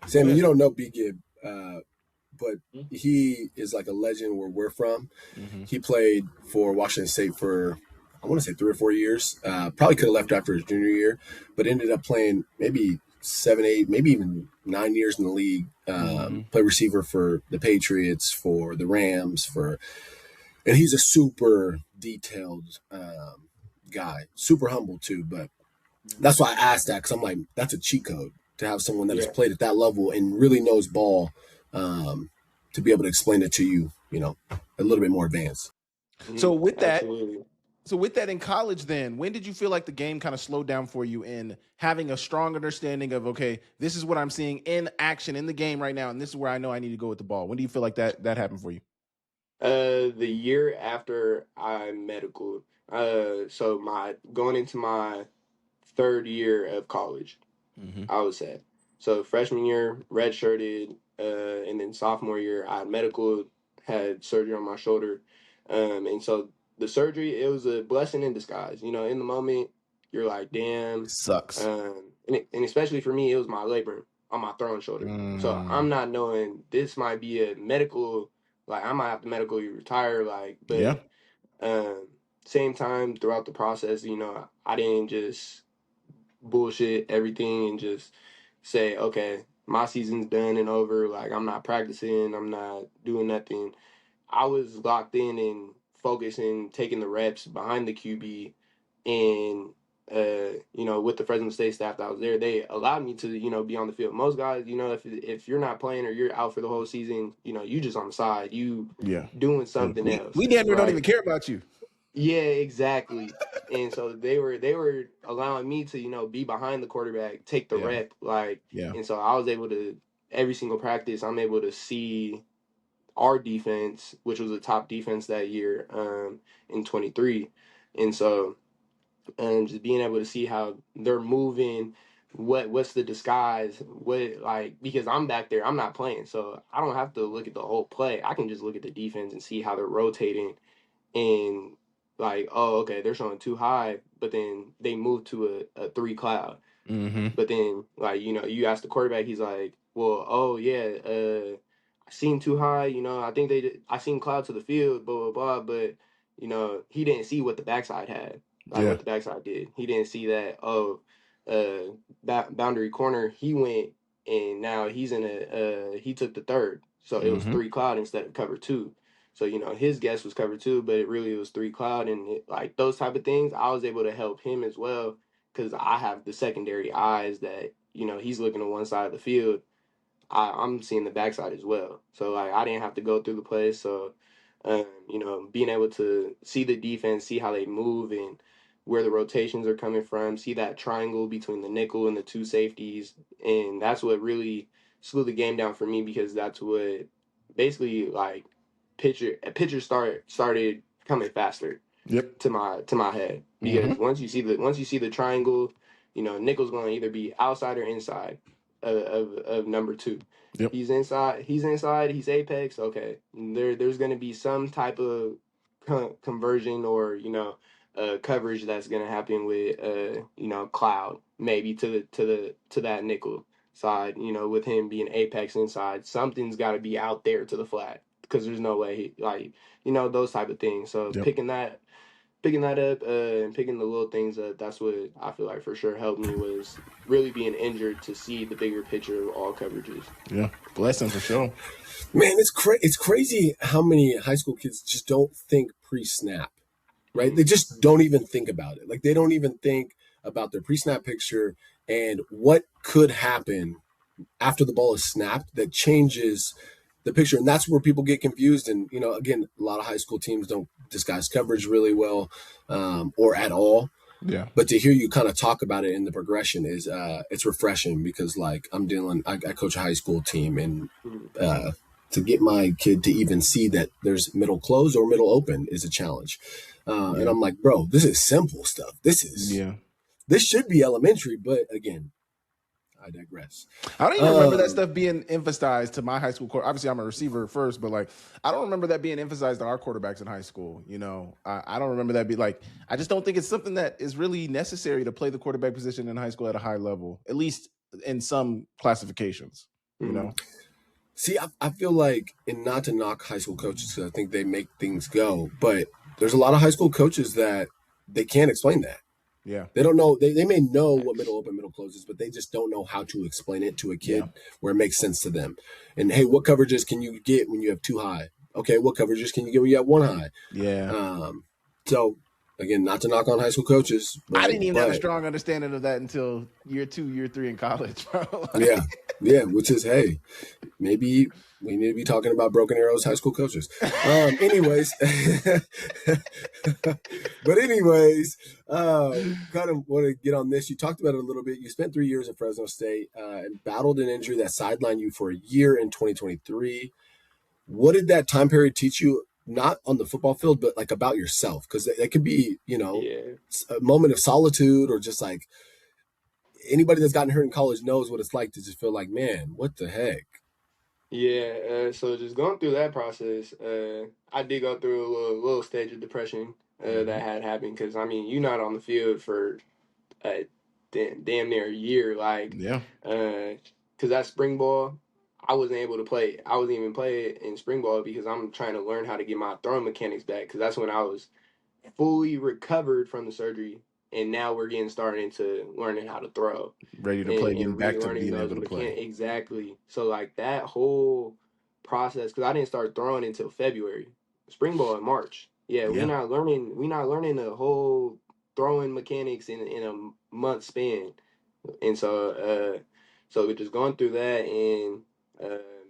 Sammy, ahead. you don't know B Gib, but he is like a legend where we're from. Hmm. He played for Washington State for, I want to say 3 or 4 years. Probably could have left after his junior year, but ended up playing maybe 7, 8, maybe even 9 years in the league. Hmm. Play receiver for the Patriots, for the Rams, and he's a super detailed guy, super humble too. But that's why I asked that, because I'm like, that's a cheat code to have someone that has Yeah. played at that level and really knows ball, um, to be able to explain it to you, a little bit more advanced. So with that, Absolutely. in college, then when did you feel like the game kind of slowed down for you in having a strong understanding of, okay, this is what I'm seeing in action in the game right now, and this is where I know I need to go with the ball? When do you feel like that happened for you? The year after I medical, so my going into my third year of college, Hmm. I would say. So freshman year, redshirted, and then sophomore year, I had medical, had surgery on my shoulder, and so the surgery, it was a blessing in disguise. In the moment, you're like, damn, Sucks. and especially for me, it was my labrum on my throwing shoulder. So Mm. I'm not knowing this might be a medical, like I might have to medically retire, like, Yeah. but um, same time throughout the process, I didn't just bullshit everything and just say, okay, my season's done and over. Like, I'm not practicing, I'm not doing nothing. I was locked in and focusing, taking the reps behind the QB, and with the Fresno State staff that was there, they allowed me to, be on the field. Most guys, if you're not playing or you're out for the whole season, you just on the side, you Yeah. doing Yeah. something else, We damn near don't even right? care about you. Yeah, exactly. And so they were allowing me to, be behind the quarterback, take the Yeah. rep, like, Yeah. and so I was able to every single practice, I'm able to see our defense, which was a top defense that year, in 23. And so just being able to see how they're moving, what's the disguise, what like because I'm back there, I'm not playing, so I don't have to look at the whole play. I can just look at the defense and see how they're rotating and like, oh, okay, they're showing too high, but then they move to a three cloud. Hmm. But then, like, you ask the quarterback, he's like, well, oh yeah, I seen too high, I think I seen cloud to the field, blah blah blah, but he didn't see what the backside had, like Yeah. what the backside did. He didn't see that. Oh, boundary corner, he went and now he's in he took the third, so it was Hmm. three cloud instead of cover two. So his guess was cover two, but it really was three cloud, and like those type of things, I was able to help him as well because I have the secondary eyes that he's looking to one side of the field. I'm seeing the backside as well. So like I didn't have to go through the play. So being able to see the defense, see how they move and where the rotations are coming from, see that triangle between the nickel and the two safeties, and that's what really slowed the game down for me because that's what basically like pitcher started coming faster Yep. to my head because Hmm. once you see the triangle, nickel's going to either be outside or inside of number two. Yep. He's inside, he's apex. Okay, there's going to be some type of conversion or coverage that's going to happen with cloud maybe to that nickel side. With him being apex inside, something's got to be out there to the flat because there's no way like those type of things. So Yep. picking that up and picking the little things up, that's what I feel like for sure helped me was really being injured to see the bigger picture of all coverages. Yeah. Blessing for sure. Man, it's crazy how many high school kids just don't think pre-snap. right? They just don't even think about it. Like they don't even think about their pre-snap picture and what could happen after the ball is snapped that changes the picture. And that's where people get confused. And, again, a lot of high school teams don't disguise coverage really well or at all. Yeah. But to hear you kind of talk about it in the progression is it's refreshing because like I coach a high school team and to get my kid to even see that there's middle close or middle open is a challenge. And I'm like, bro, this is simple stuff. This should be elementary. But again, I digress. I don't even remember that stuff being emphasized to my high school court. Obviously, I'm a receiver first, but like, I don't remember that being emphasized to our quarterbacks in high school. I don't remember that be like, I just don't think it's something that is really necessary to play the quarterback position in high school at a high level, at least in some classifications, See, I feel like, and not to knock high school coaches because I think they make things go, but there's a lot of high school coaches that they can't explain that. Yeah. They don't know. They may know what middle open, middle close is, but they just don't know how to explain it to a kid where it makes sense to them. And hey, what coverages can you get when you have two high? Okay, what coverages can you get when you have one high? Yeah. So again, not to knock on high school coaches. But, I didn't even have a strong understanding of that until year 2, year 3 in college, bro. Yeah. Which is, hey, maybe we need to be talking about Broken Arrows high school coaches. Anyways, kind of want to get on this. You talked about it a little bit. You spent 3 years at Fresno State and battled an injury that sidelined you for a year in 2023. What did that time period teach you? Not on the football field, but like about yourself, because that could be, a moment of solitude or just like anybody that's gotten hurt in college knows what it's like to just feel like, man, what the heck? Yeah, so just going through that process, I did go through a little stage of depression that had happened because, you're not on the field for damn near a year, because that spring ball, I wasn't able to play. I wasn't even play in spring ball because I'm trying to learn how to get my throwing mechanics back because that's when I was fully recovered from the surgery, and now we're getting started into learning how to throw. Ready to play, getting and back to relearning being those able to play. Exactly. So like that whole process, because I didn't start throwing until February, spring ball in March. We're not learning the whole throwing mechanics in a month span, and so we're just going through that, and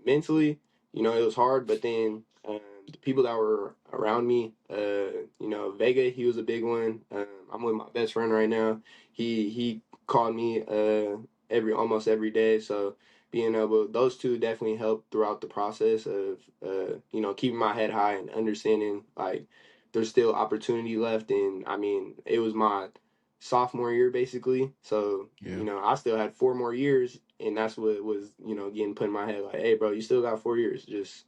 mentally, it was hard, but then the people that were around me, Vega, he was a big one. I'm with my best friend right now. He called me almost every day. So being able, those two definitely helped throughout the process of keeping my head high and understanding like there's still opportunity left. And it was my sophomore year basically. So I still had 4 more years, and that's what was getting put in my head like, hey bro, you still got 4 years, just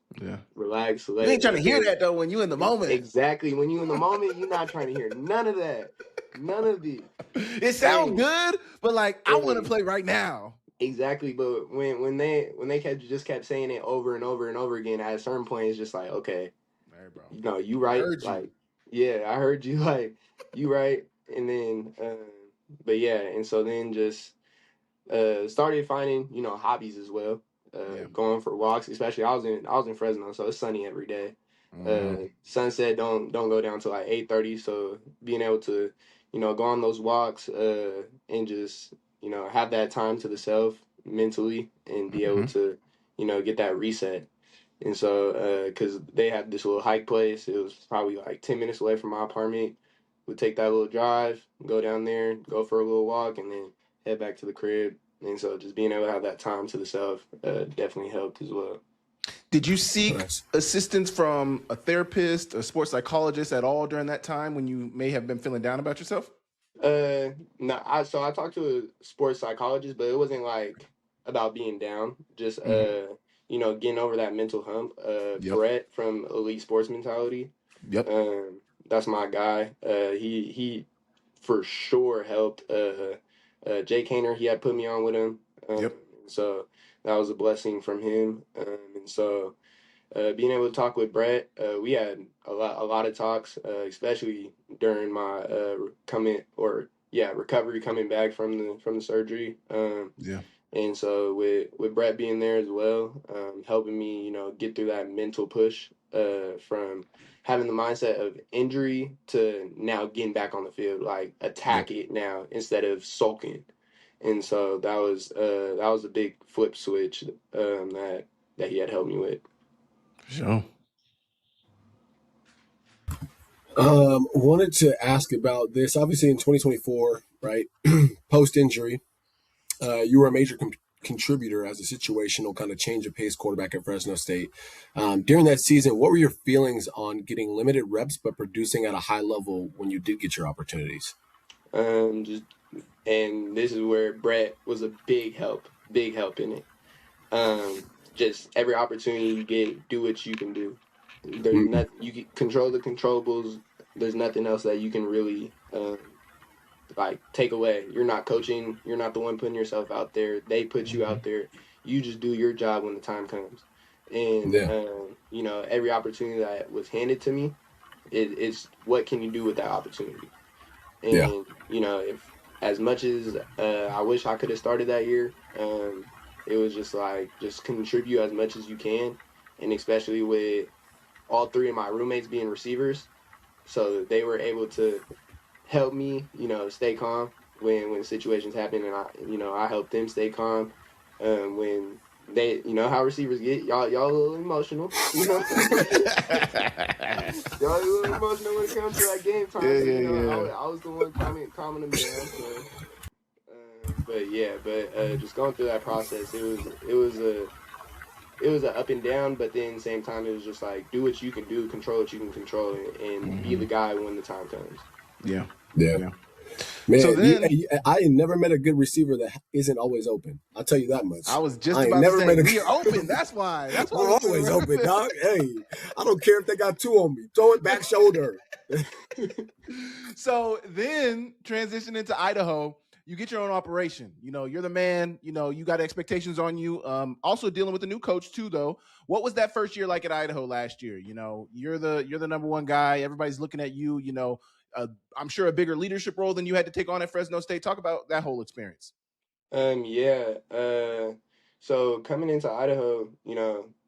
relax. You ain't trying to hear that though when you in the moment. Exactly, when you in the moment, you're not trying to hear none of that, none of it. It sounds good, but like I want to play right now. Exactly, but when they kept saying it over and over and over again, at a certain point it's just like, okay, hey, bro, you right, like I heard you, like you right. And then but and so then just started finding hobbies as well, going for walks, especially I was in Fresno, so it's sunny every day. Sunset don't go down to like 8:30, so being able to go on those walks and just have that time to the self mentally and be able to get that reset. And so because they had this little hike place, it was probably like 10 minutes away from my apartment. We'd take that little drive, go down there, go for a little walk, and then head back to the crib. And so just being able to have that time to the self definitely helped as well. Did you seek assistance from a therapist, a sports psychologist at all during that time when you may have been feeling down about yourself? No, I talked to a sports psychologist, but it wasn't like about being down, just getting over that mental hump. Brett from Elite Sports Mentality. That's my guy. He for sure helped. Jake Hayner, he had put me on with him. So that was a blessing from him. And so being able to talk with Brett, we had a lot of talks, especially during my recovery coming back from the surgery. And so with Brett being there as well, helping me, get through that mental push from having the mindset of injury to now getting back on the field, like Yep. attack it now instead of sulking. And so that was a big flip switch that he had helped me with. For sure. Wanted to ask about this. Obviously, in 2024, right, post injury, you were a major contributor as a situational kind of change of pace quarterback at Fresno State. During that season, what were your feelings on getting limited reps but producing at a high level when you did get your opportunities? Just and this is where Brett was a big help in it. Just every opportunity you get, do what you can do. There's Mm, nothing you can control the controllables. There's nothing else that you can really like take away. You're not coaching. You're not the one putting yourself out there. They put you out there. You just do your job when the time comes. And yeah, every opportunity that was handed to me, it's what can you do with that opportunity? yeah, And if as much as I wish I could have started that year, it was just like just contribute as much as you can, and especially with all three of my roommates being receivers, so they were able to help me, stay calm when situations happen, and I helped them stay calm when they, how receivers get y'all a little emotional, y'all a little emotional when it comes to that game time. Yeah, So yeah, yeah. I was the one calming them down. So, but yeah, just going through that process, it was a up and down, but then at the same time, it was just like do what you can do, control what you can control, and be the guy when the time comes. Yeah. yeah. Yeah. So Man, then I ain't never met a good receiver that isn't always open. I'll tell you that much. I was just I ain't about to never say met a. we are open. That's why. That's why We're we've been always open, rapping. dog. Hey, I don't care if they got two on me. Throw it back shoulder. So then transition into Idaho. You get your own operation. You're the man. You got expectations on you. Also dealing with a new coach too, though. What was that first year like at Idaho last year? You're the number one guy. Everybody's looking at you. I'm sure a bigger leadership role than you had to take on at Fresno State. Talk about that whole experience. Yeah. So coming into Idaho,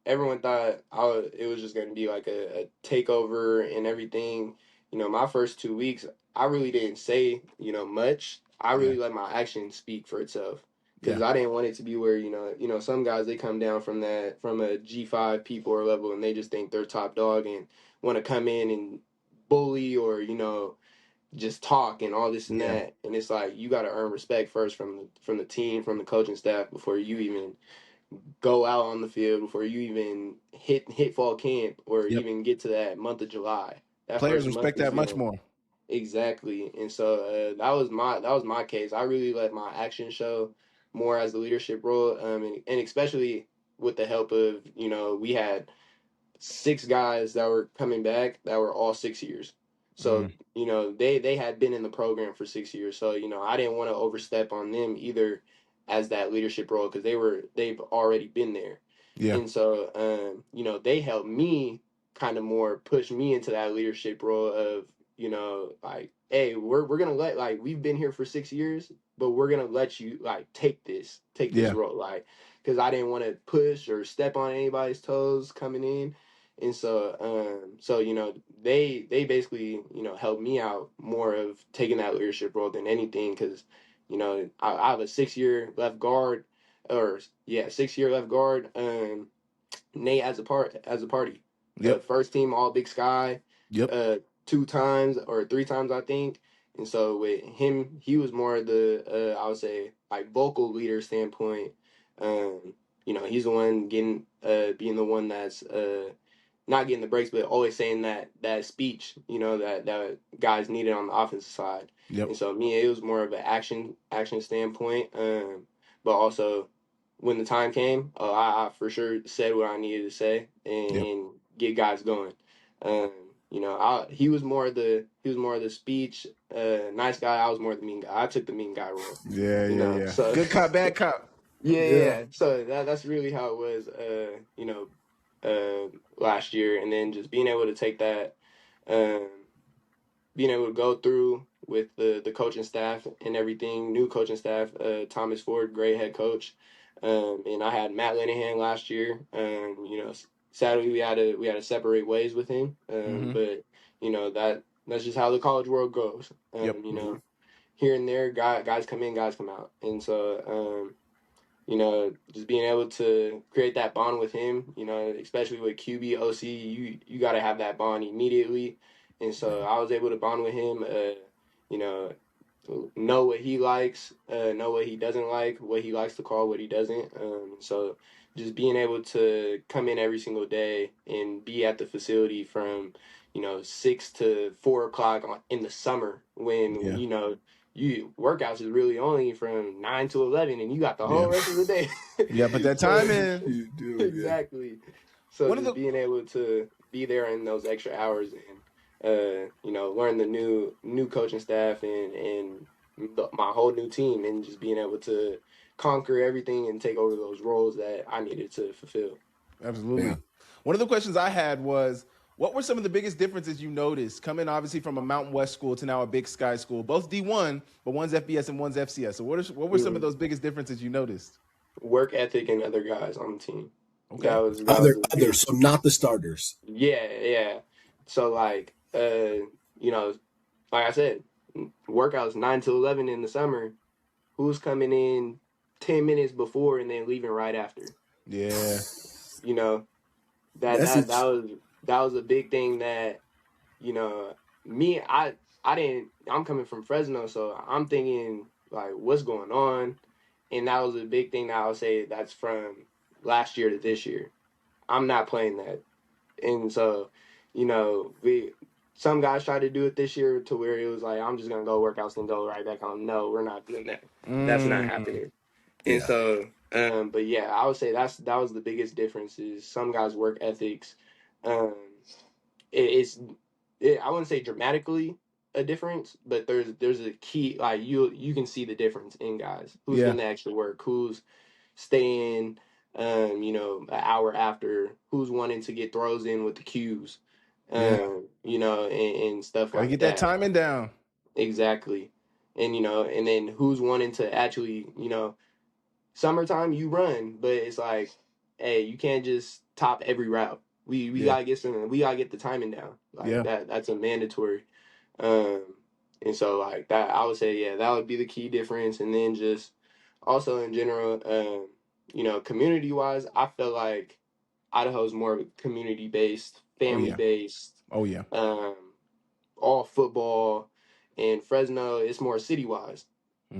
everyone thought it was just going to be like a takeover and everything. My first 2 weeks, I really didn't say, much. I Yeah. really let my actions speak for itself Yeah. because I didn't want it to be where, some guys, they come down from a G5 P4 level and they just think they're top dog and want to come in and bully or, just talk and all this and Yeah. that, and it's like you got to earn respect first from the team, from the coaching staff, before you even go out on the field, before you even hit fall camp or Yep. even get to that month of July. That Players first month respect is that much more. exactly, and so that was my case. I really let my actions show more as the leadership role, and especially with the help of we had 6 guys that were coming back that were all 6 years. So, Mm. they had been in the program for 6 years. So, I didn't want to overstep on them either as that leadership role because they've already been there. Yeah. And so, they helped me kind of more push me into that leadership role of, like, hey, we're gonna like we've been here for 6 years, but we're gonna let you like take this Yeah. role, like, because I didn't want to push or step on anybody's toes coming in. And so they basically helped me out more of taking that leadership role than anything because I have a 6 year left guard, or yeah, 6 year left guard. Nate as a party, Yep. first team All Big Sky, Yep. 2 times or 3 times I think. And so with him, he was more the I would say like vocal leader standpoint. He's the one getting being the one that's not getting the breaks, but always saying that speech, that guys needed on the offensive side. Yep. And so me, it was more of an action standpoint. But also when the time came, I for sure said what I needed to say Yep. and get guys going. He was more of the speech, nice guy. I was more the mean guy. I took the mean guy role. Yeah. Yeah. Yeah. So Good cop, bad cop. yeah, yeah, Yeah. yeah. So that's really how it was. Last year, and then just being able to take that, um, being able to go through with the coaching staff and everything, new coaching staff. Thomas Ford, great head coach, and I had Matt Linehan last year. Sadly we had to separate ways with him, Mm-hmm. but that's just how the college world goes. Yep. Here and there, guys come in, guys come out, and so just being able to create that bond with him, especially with QB OC, you got to have that bond immediately. And so I was able to bond with him, you know, know what he likes, know what he doesn't like, what he likes to call, what he doesn't. So just being able to come in every single day and be at the facility from, 6 to 4 o'clock in the summer when, Yeah. you workouts is really only from 9 to 11 and you got the whole rest of the day. Yeah, but that time in. You do, Exactly. So One of just the- being able to be there in those extra hours and learn the new coaching staff and my whole new team, and just being able to conquer everything and take over those roles that I needed to fulfill. Absolutely. Yeah. One of the questions I had was, what were some of the biggest differences you noticed coming obviously from a Mountain West school to now a Big Sky school, both D1, but one's FBS and one's FCS. So what were some of those biggest differences you noticed? Work ethic and other guys on the team. Okay. That was Others, so not the starters. Yeah. So like like I said, workouts 9 to 11 in the summer. Who's coming in 10 minutes before and then leaving right after? Yeah. That was a big thing that me I'm coming from Fresno, so I'm thinking like what's going on, and that was a big thing that I would say that's from last year to this year. I'm not playing that, and so some guys tried to do it this year to where it was like I'm just gonna go workouts and go right back on. No, we're not doing that. That's not happening. And so, but yeah, I would say that was the biggest difference. Is some guys' work ethics. I wouldn't say dramatically a difference, but there's a key, like you can see the difference in guys who's doing the extra work, who's staying an hour after, who's wanting to get throws in with the cues, and stuff Gotta like get that. that timing down. Exactly. And and then who's wanting to actually, summertime you run, but it's like, hey, you can't just top every route. We gotta get the timing down. Like that's a mandatory. And so like that, I would say, yeah, that would be the key difference. And then just also in general, community wise, I feel like Idaho's more community based, family based. Oh yeah. All football, and Fresno it's more city wise.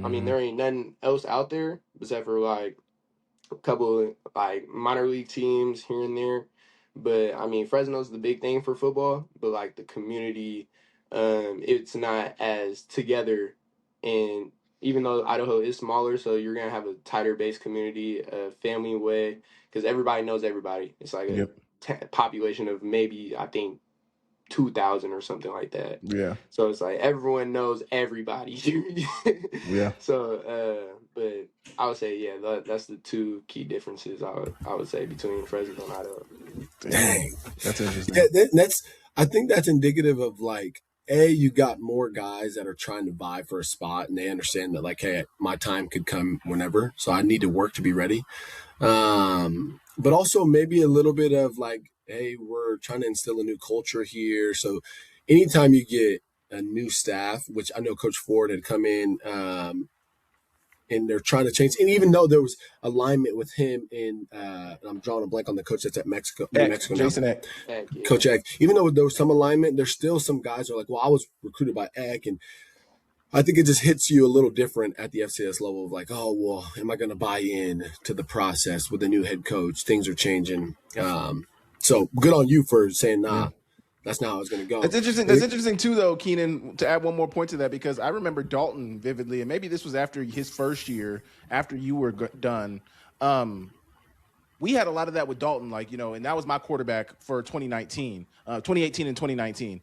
I mean, there ain't nothing else out there except for like a couple of like minor league teams here and there. But I mean, Fresno's the big thing for football, but like the community, it's not as together. And even though Idaho is smaller, so you're gonna have a tighter based community, a family way, because everybody knows everybody. It's like a population of maybe, I think, 2,000 or something like that. Yeah. So it's like everyone knows everybody. Yeah. So, but I would say, yeah, that's the two key differences I would say between Fresno and Idaho. Dang, that's interesting. Yeah, I think that's indicative of like, you got more guys that are trying to vie for a spot, and they understand that like, hey, my time could come whenever, so I need to work to be ready. But also maybe a little bit of like, hey, we're trying to instill a new culture here. So anytime you get a new staff, which I know Coach Ford had come in, and they're trying to change. And even though there was alignment with him in, I'm drawing a blank on the coach that's at Mexico, Jason now. Coach Eck. Even though there was some alignment, there's still some guys who are like, well, I was recruited by Eck, and I think it just hits you a little different at the FCS level of like, oh, well, am I going to buy in to the process with a new head coach? Things are changing. So good on you for saying, nah, that's not how it's going to go. That's interesting. That's interesting too, though, Keenan, to add one more point to that, because I remember Dalton vividly, and maybe this was after his first year, after you were done. We had a lot of that with Dalton, like, and that was my quarterback for 2018 and 2019.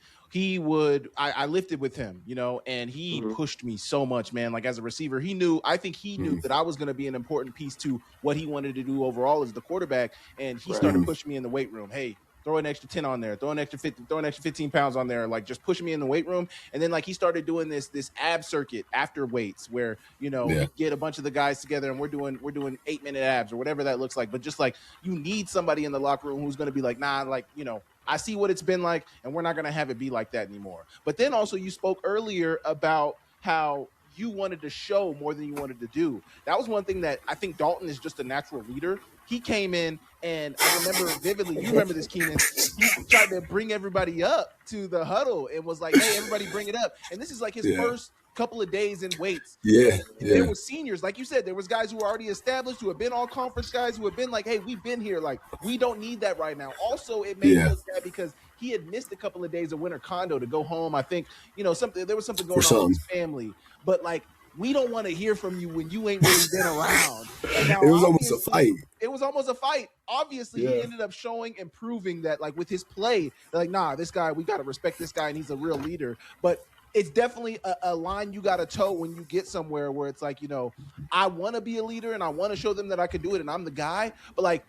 I lifted with him, and he pushed me so much, man. Like as a receiver, I think he knew that I was going to be an important piece to what he wanted to do overall as the quarterback. And he started pushing me in the weight room. Hey, throw an extra 10 on there, throw an extra 50, throw an extra 15 pounds on there, like just pushing me in the weight room. And then like he started doing this ab circuit after weights where, you know, Yeah. you get a bunch of the guys together and we're doing 8-minute abs or whatever that looks like. But just like you need somebody in the locker room who's going to be like, nah, like, you know, I see what it's been like, and we're not going to have it be like that anymore. But then also you spoke earlier about how you wanted to show more than you wanted to do. That was one thing that I think Dalton is just a natural leader. He came in, and I remember vividly, you remember this, Keenan, he tried to bring everybody up to the huddle and was like, hey, everybody bring it up. And this is like his first couple of days in weights. Yeah. There were seniors, like you said, there was guys who were already established, who have been all conference guys, who have been like, hey, we've been here. Like, we don't need that right now. Also, it made me look bad because he had missed a couple of days of winter condo to go home. I think, you know, there was something going on with his family. But like, we don't want to hear from you when you ain't really been around. And now it was almost a fight. It was almost a fight. Obviously, he ended up showing and proving that, like, with his play, like, nah, this guy, we got to respect this guy, and he's a real leader. But it's definitely a line you got to toe when you get somewhere where it's like, you know, I want to be a leader and I want to show them that I can do it and I'm the guy. But, like,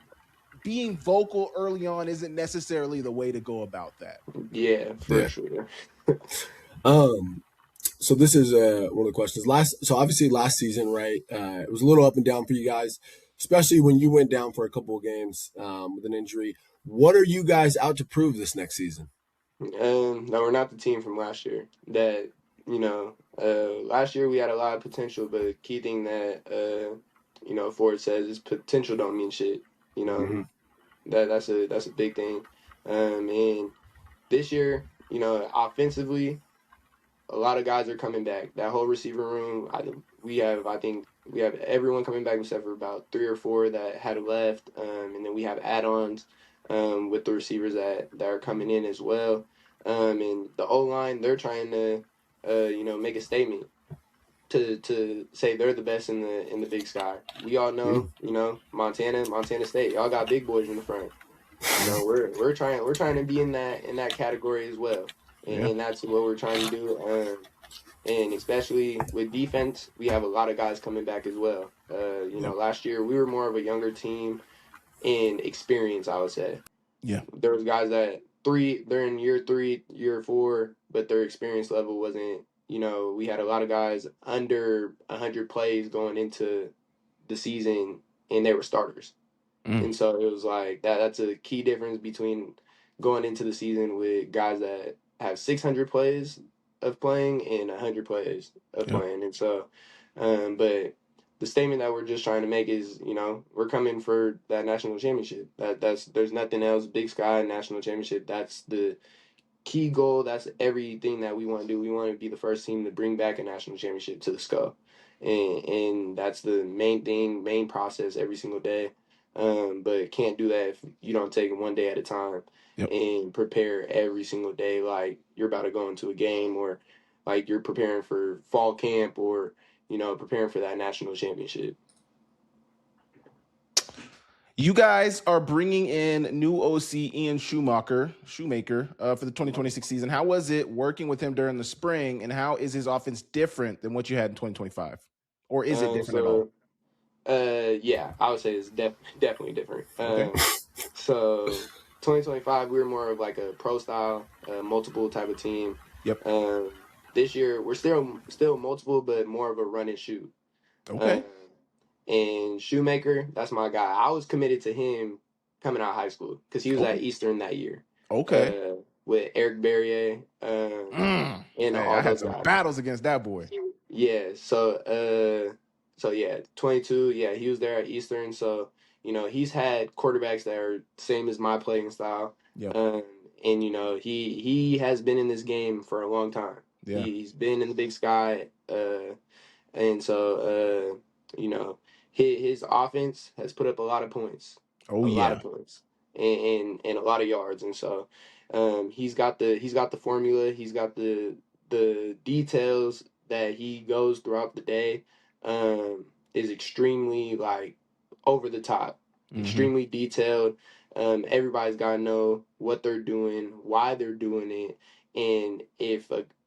being vocal early on isn't necessarily the way to go about that. Yeah, for sure. So this is one of the questions. So obviously last season, right? It was a little up and down for you guys, especially when you went down for a couple of games with an injury. What are you guys out to prove this next season? No, we're not the team from last year. That, you know, last year we had a lot of potential, but key thing that you know, Ford says is potential don't mean shit. You know, that's a big thing. And this year, you know, offensively, a lot of guys are coming back. That whole receiver room, I think we have everyone coming back except for about 3 or 4 that had left, and then we have add-ons with the receivers that are coming in as well. And the O-line, they're trying to you know, make a statement to say they're the best in the Big Sky. We all know, you know, Montana State, y'all got big boys in the front. You know, we're trying to be in that category as well. And that's what we're trying to do. And especially with defense, we have a lot of guys coming back as well. You know, last year we were more of a younger team in experience, I would say. Yeah. There was guys that they're in year 3, year 4, but their experience level wasn't, you know, we had a lot of guys under 100 plays going into the season and they were starters. And so it was like that's a key difference between going into the season with guys that have 600 plays of playing and 100 plays of playing. And so, but the statement that we're just trying to make is, you know, we're coming for that national championship. There's nothing else. Big Sky national championship. That's the key goal. That's everything that we want to do. We want to be the first team to bring back a national championship to the SCO. And that's the main thing, main process every single day. But can't do that if you don't take it one day at a time and prepare every single day like you're about to go into a game or like you're preparing for fall camp or, you know, preparing for that national championship. You guys are bringing in new OC Ian Shoemaker for the 2026 season. How was it working with him during the spring, and how is his offense different than what you had in 2025? Or is it different at all? Yeah, I would say it's definitely different. Okay. So 2025, we were more of like a pro style, multiple type of team. Yep. This year, we're still multiple, but more of a run and shoot. Okay. And Shoemaker, that's my guy. I was committed to him coming out of high school because he was at Eastern that year. Okay. With Eric Berrier and all I had those some guys. battles against that boy. Yeah. So yeah, 22. Yeah, he was there at Eastern. So, you know, he's had quarterbacks that are same as my playing style. Yep. And you know, he has been in this game for a long time. Yeah. He's been in the Big Sky. And so you know, his offense has put up a lot of points. A lot of points. And a lot of yards. And so he's got the formula, he's got the details that he goes throughout the day is extremely like over the top, extremely detailed. Everybody's got to know what they're doing, why they're doing it, and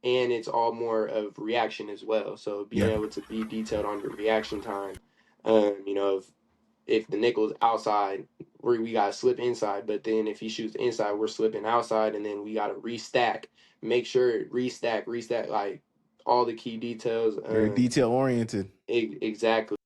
and it's all more of reaction as well. So being able to be detailed on your reaction time, you know, if the nickel's outside, we gotta slip inside. But then if he shoots inside, we're slipping outside, and then we gotta restack. Make sure restack, like all the key details. Very detail oriented. Exactly.